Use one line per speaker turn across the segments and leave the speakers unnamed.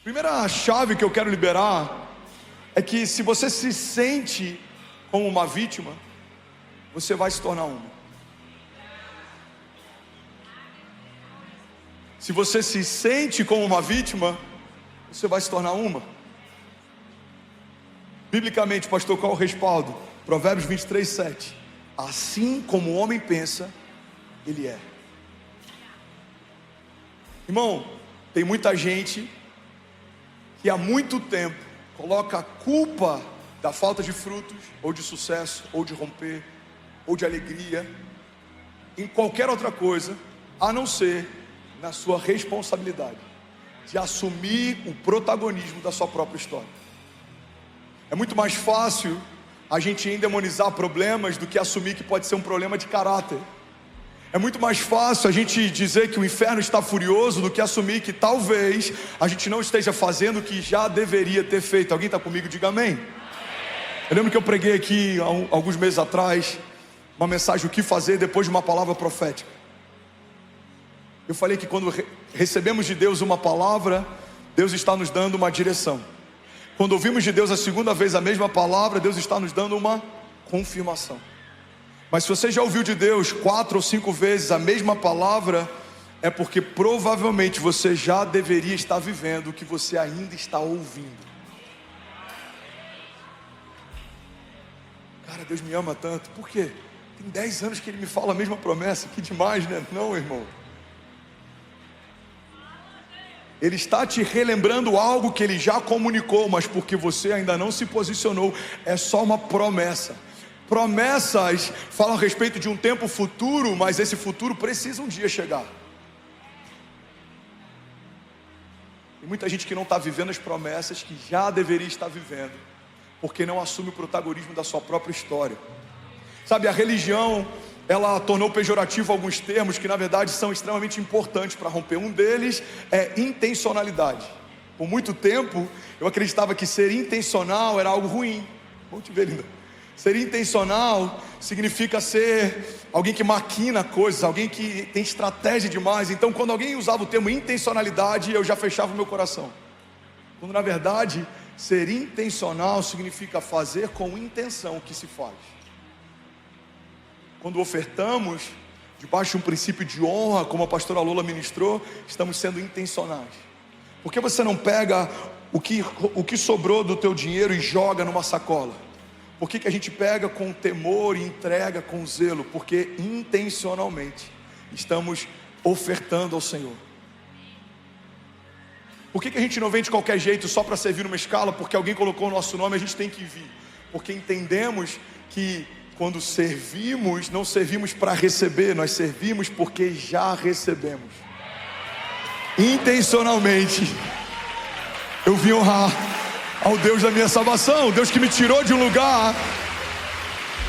Primeira chave que eu quero liberar é que se você se sente como uma vítima, você vai se tornar uma. Se você se sente como uma vítima, você vai se tornar uma. Biblicamente, pastor, qual é o respaldo? Provérbios 23, 7. Assim como o homem pensa, ele é. Irmão, tem muita gente que há muito tempo coloca a culpa da falta de frutos, ou de sucesso, ou de romper, ou de alegria, em qualquer outra coisa, a não ser na sua responsabilidade de assumir o protagonismo da sua própria história. É muito mais fácil a gente endemonizar problemas do que assumir que pode ser um problema de caráter. É muito mais fácil a gente dizer que o inferno está furioso do que assumir que talvez a gente não esteja fazendo o que já deveria ter feito. Alguém está comigo? Diga amém. Eu lembro que eu preguei aqui há alguns meses atrás uma mensagem, o que fazer depois de uma palavra profética. Eu falei que quando recebemos de Deus uma palavra, Deus está nos dando uma direção. Quando ouvimos de Deus a segunda vez a mesma palavra, Deus está nos dando uma confirmação. Mas se você já ouviu de Deus 4 ou 5 vezes a mesma palavra, é porque provavelmente você já deveria estar vivendo o que você ainda está ouvindo. Cara, Deus me ama tanto. Por quê? Tem 10 anos que Ele me fala a mesma promessa. Que demais, né? Não, irmão. Ele está te relembrando algo que Ele já comunicou, mas porque você ainda não se posicionou, é só uma promessa. Promessas falam a respeito de um tempo futuro, mas esse futuro precisa um dia chegar. Tem muita gente que não está vivendo as promessas que já deveria estar vivendo, porque não assume o protagonismo da sua própria história. Sabe, a religião, ela tornou pejorativo alguns termos que na verdade são extremamente importantes para romper. Um deles é intencionalidade. Por muito tempo eu acreditava que ser intencional era algo ruim. Vamos te ver, linda. Ser intencional significa ser alguém que maquina coisas, alguém que tem estratégia demais. Então quando alguém usava o termo intencionalidade, eu já fechava o meu coração. Quando na verdade ser intencional significa fazer com intenção o que se faz. Quando ofertamos debaixo de um princípio de honra, como a pastora Lola ministrou, estamos sendo intencionais. Por que você não pega o que sobrou do teu dinheiro e joga numa sacola? Por que a gente pega com temor e entrega com zelo? Porque intencionalmente estamos ofertando ao Senhor. Por que a gente não vem de qualquer jeito só para servir numa escala? Porque alguém colocou o nosso nome, a gente tem que vir. Porque entendemos que quando servimos, não servimos para receber, nós servimos porque já recebemos. Intencionalmente eu vim honrar ao Deus da minha salvação, o Deus que me tirou de um lugar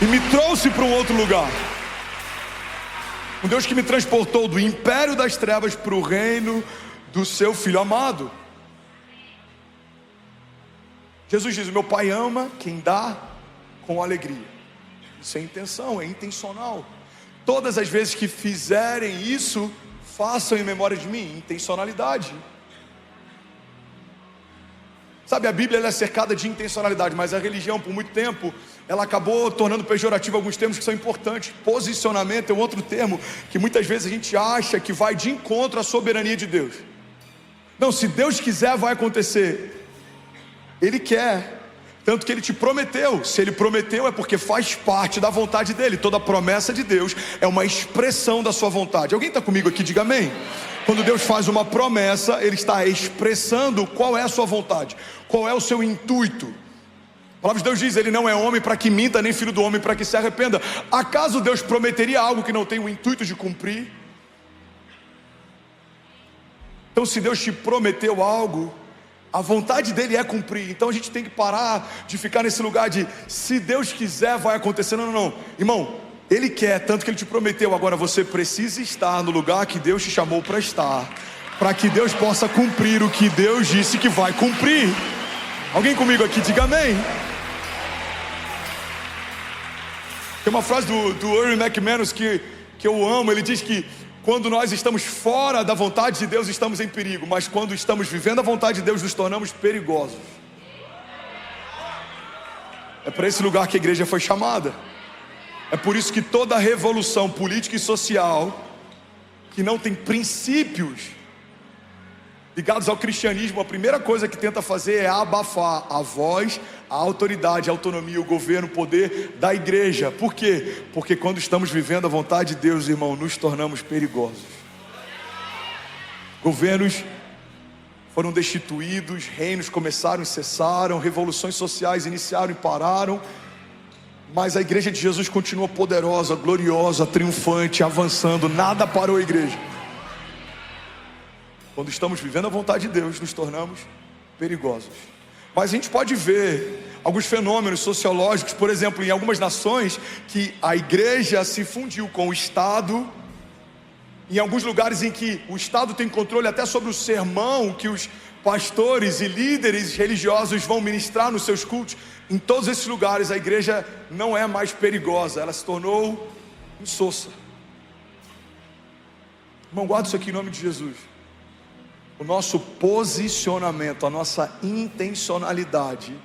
e me trouxe para um outro lugar. Um Deus que me transportou do império das trevas para o reino do seu Filho amado. Jesus diz: o meu Pai ama quem dá com alegria. Isso é intenção, é intencional. Todas as vezes que fizerem isso, façam em memória de mim. Intencionalidade. Sabe, a Bíblia ela é cercada de intencionalidade, mas a religião por muito tempo ela acabou tornando pejorativo alguns termos que são importantes. Posicionamento é um outro termo que muitas vezes a gente acha que vai de encontro à soberania de Deus. Não, se Deus quiser vai acontecer. Ele quer, tanto que Ele te prometeu. Se Ele prometeu é porque faz parte da vontade dEle. Toda promessa de Deus é uma expressão da sua vontade. Alguém está comigo aqui? Diga amém. Quando Deus faz uma promessa, Ele está expressando qual é a sua vontade, qual é o seu intuito. A palavra de Deus diz: Ele não é homem para que minta, nem filho do homem para que se arrependa. Acaso Deus prometeria algo que não tem o intuito de cumprir? Então se Deus te prometeu algo, a vontade dEle é cumprir. Então a gente tem que parar de ficar nesse lugar de se Deus quiser vai acontecer. Não, irmão, Ele quer, tanto que Ele te prometeu. Agora você precisa estar no lugar que Deus te chamou para estar, para que Deus possa cumprir o que Deus disse que vai cumprir. Alguém comigo aqui? Diga amém. Tem uma frase do Erwin McManus que eu amo. Ele diz que Quando nós estamos fora da vontade de Deus, estamos em perigo. Mas quando estamos vivendo a vontade de Deus, nos tornamos perigosos. É para esse lugar que a igreja foi chamada. É por isso que toda revolução política e social que não tem princípios ligados ao cristianismo, a primeira coisa que tenta fazer é abafar a voz, a autoridade, a autonomia, o governo, o poder da igreja. Por quê? Porque quando estamos vivendo a vontade de Deus, irmão, nos tornamos perigosos. Governos foram destituídos, reinos começaram e cessaram, revoluções sociais iniciaram e pararam, mas a igreja de Jesus continua poderosa, gloriosa, triunfante, avançando. Nada parou a igreja. Quando estamos vivendo a vontade de Deus, nos tornamos perigosos. Mas a gente pode ver alguns fenômenos sociológicos, por exemplo, em algumas nações, que a igreja se fundiu com o Estado. Em alguns lugares em que o Estado tem controle até sobre o sermão que os pastores e líderes religiosos vão ministrar nos seus cultos. Em todos esses lugares a igreja não é mais perigosa, ela se tornou insossa. Irmão, guarda isso aqui em nome de Jesus. O nosso posicionamento, a nossa intencionalidade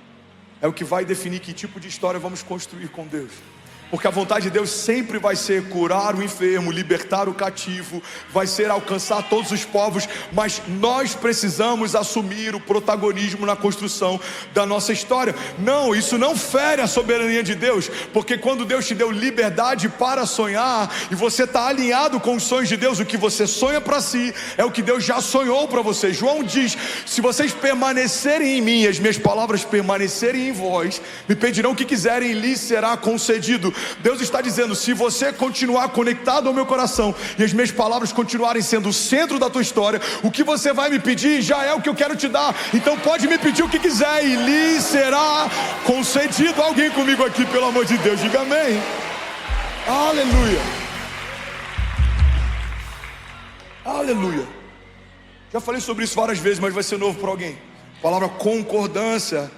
é o que vai definir que tipo de história vamos construir com Deus. Porque a vontade de Deus sempre vai ser curar o enfermo, libertar o cativo, vai ser alcançar todos os povos, mas nós precisamos assumir o protagonismo na construção da nossa história. Não, isso não fere a soberania de Deus, porque quando Deus te deu liberdade para sonhar, e você está alinhado com os sonhos de Deus, o que você sonha para si, é o que Deus já sonhou para você. João diz, se vocês permanecerem em mim, as minhas palavras permanecerem em vós, me pedirão o que quiserem e lhes será concedido. Deus está dizendo, se você continuar conectado ao meu coração e as minhas palavras continuarem sendo o centro da tua história, o que você vai me pedir já é o que eu quero te dar. Então pode me pedir o que quiser e lhe será concedido. Alguém comigo aqui, pelo amor de Deus, diga amém. Aleluia. Aleluia. Já falei sobre isso várias vezes, mas vai ser novo para alguém. A palavra concordância,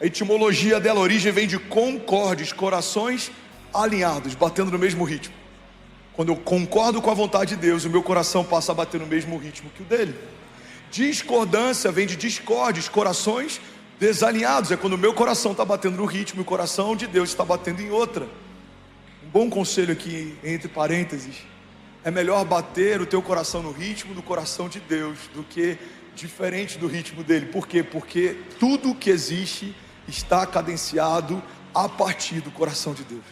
a etimologia dela, a origem vem de concordes, corações alinhados, batendo no mesmo ritmo. Quando eu concordo com a vontade de Deus, o meu coração passa a bater no mesmo ritmo que o dele. Discordância vem de discordes, corações desalinhados. É quando o meu coração está batendo no ritmo e o coração de Deus está batendo em outra. Um bom conselho aqui, entre parênteses, é melhor bater o teu coração no ritmo do coração de Deus do que diferente do ritmo dele. Por quê? Porque tudo que existe está cadenciado a partir do coração de Deus.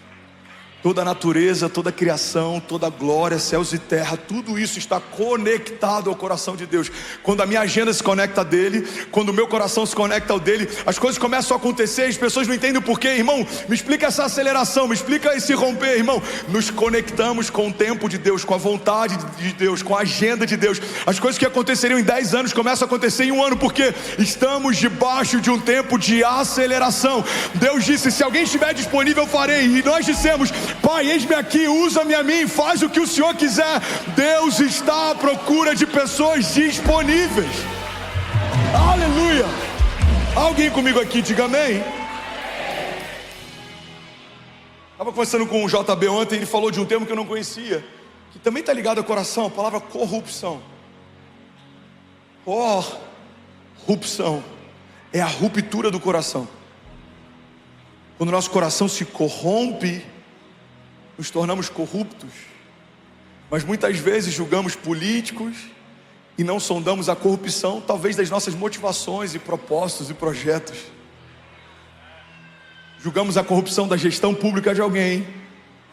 Toda a natureza, toda a criação, toda a glória, céus e terra, tudo isso está conectado ao coração de Deus. Quando a minha agenda se conecta a dele, quando o meu coração se conecta ao dele, as coisas começam a acontecer, as pessoas não entendem o porquê. Irmão, me explica essa aceleração, me explica esse romper. Irmão, nos conectamos com o tempo de Deus, com a vontade de Deus, com a agenda de Deus. As coisas que aconteceriam em 10 anos começam a acontecer em um ano, porque estamos debaixo de um tempo de aceleração. Deus disse, se alguém estiver disponível eu farei, e nós dissemos, Pai, eis-me aqui, usa-me a mim, faz o que o Senhor quiser. Deus está à procura de pessoas disponíveis. Aleluia. Alguém comigo aqui, diga amém. Estava conversando com o JB ontem, ele falou de um termo que eu não conhecia, que também está ligado ao coração, a palavra corrupção. Corrupção é a ruptura do coração. Quando o nosso coração se corrompe, nos tornamos corruptos. Mas muitas vezes julgamos políticos e não sondamos a corrupção, talvez das nossas motivações e propósitos e projetos. Julgamos a corrupção da gestão pública de alguém,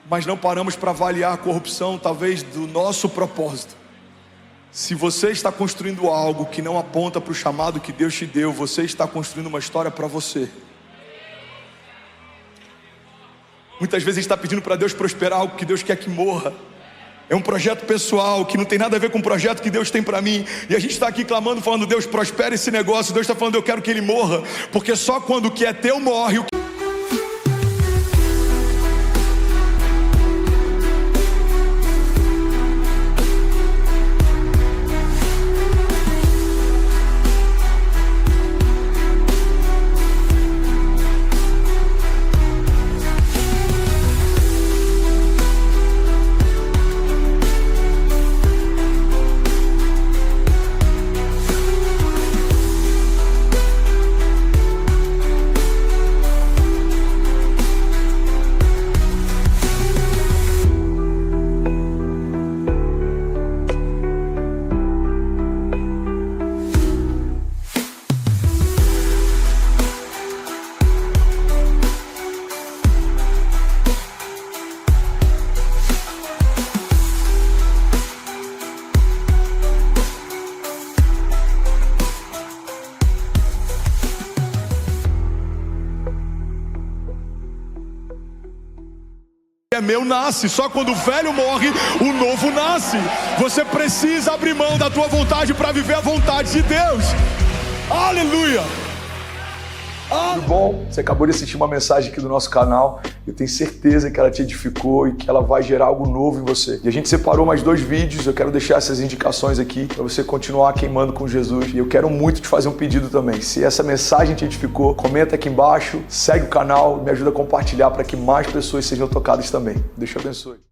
mas não paramos para avaliar a corrupção talvez do nosso propósito. Se você está construindo algo que não aponta para o chamado que Deus te deu, você está construindo uma história para você. Muitas vezes a gente está pedindo para Deus prosperar algo que Deus quer que morra. É um projeto pessoal que não tem nada a ver com o projeto que Deus tem para mim. E a gente está aqui clamando, falando, Deus, prospera esse negócio. Deus está falando, eu quero que ele morra. Porque só quando o que é teu morre, é meu nasce. Só quando o velho morre, o novo nasce. Você precisa abrir mão da tua vontade para viver a vontade de Deus. Aleluia!
Tudo bom? Você acabou de assistir uma mensagem aqui do nosso canal. Eu tenho certeza que ela te edificou e que ela vai gerar algo novo em você. E a gente separou mais 2 vídeos. Eu quero deixar essas indicações aqui para você continuar queimando com Jesus. E eu quero muito te fazer um pedido também. Se essa mensagem te edificou, comenta aqui embaixo, segue o canal, me ajuda a compartilhar para que mais pessoas sejam tocadas também. Deus te abençoe.